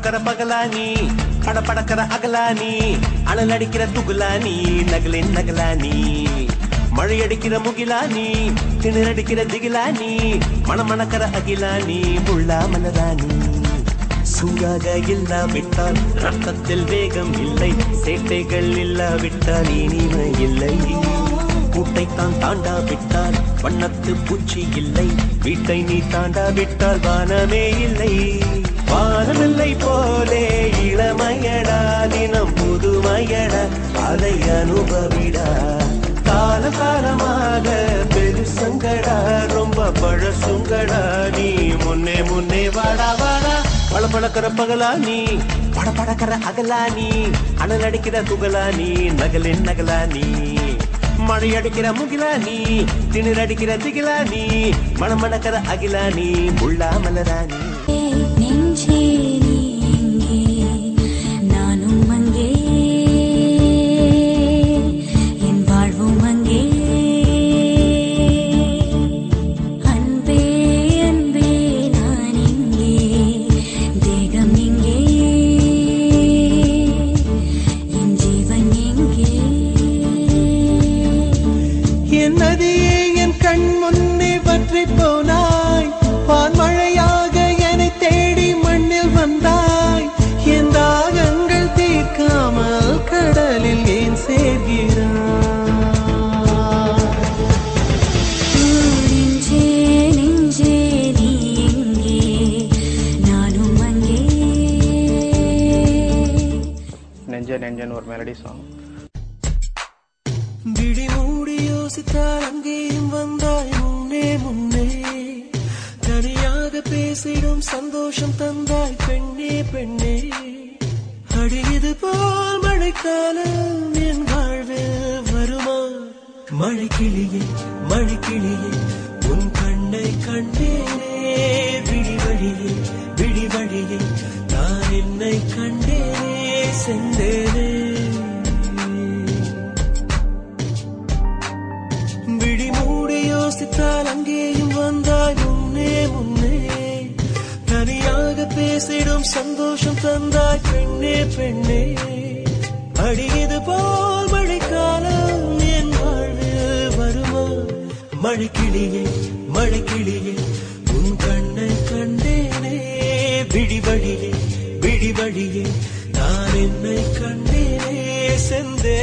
படபடக்கிற பகலானி படபடக்கிற அகலானி அனல் அடிக்கிற துகுலானி நகலின் நகலானி மழையடிக்கிற முகிலானி திணறடிக்கிற திகிலானி மணமணக்கிற அகிலானி முள்ளா மலரானி சூடாக இல்லாவிட்டால் ரத்தத்தில் வேகம் இல்லை சேட்டைகள் இல்லாவிட்டால் இனிமை இல்லை கூட்டைத்தான் தாண்டாவிட்டால் வண்ணத்து பூச்சி இல்லை வீட்டை நீ தாண்டாவிட்டால் வானமே இல்லை வானமில்லை போலே இளமையடா தினம் புதுமையடா அதை அனுபவிடா கால காலமாக பெருசங்கடா ரொம்ப பழசுங்கடா நீ முன்னே முன்னே வாடா வாடா பளபளக்கிற பகலானி படபடக்கிற அகலானி அனல் அடிக்கிற துகலானி நகலின் நகலானி மழையடிக்கிற முகிலானி திணறடிக்கிற திகிலானி மணமணக்கிற அகிலானி முள்ளா மலரானி நெஞ்சன் ஒரு மெலடி சாங். விழி மூடி யோசித்தால் அங்கேயும் வந்தாய் முன்னே முன்னே தனியாக பேசிடும் சந்தோஷம் தந்தாய் பெண்ணே பெண்ணே அடியது போல் மழைக்காலம் என் வாழ்வில் வருமா மழைக்கிளியே மழைக்கிளியே உன் கண்ணை கண்டேனே விழி வழியே விழி வழியே நான் என்னை கண்டேனே செந்தேனே விழி மூடி யோசித்தால் அங்கேயும் வந்தாய் முன்னே முன்னே தனியாக பேசிடும் சந்தோஷம் தந்தாய் பெண்ணே பெண்ணே அடியது போல் மழைக்காலம் என் வாழ்வில் வருமா மழைக்கிளியே மழைக்கிளியே உன் கண்ணை கண்டேனே விழி வழியே விழி வழியே நான் என்னை கண்டேனே செந்தே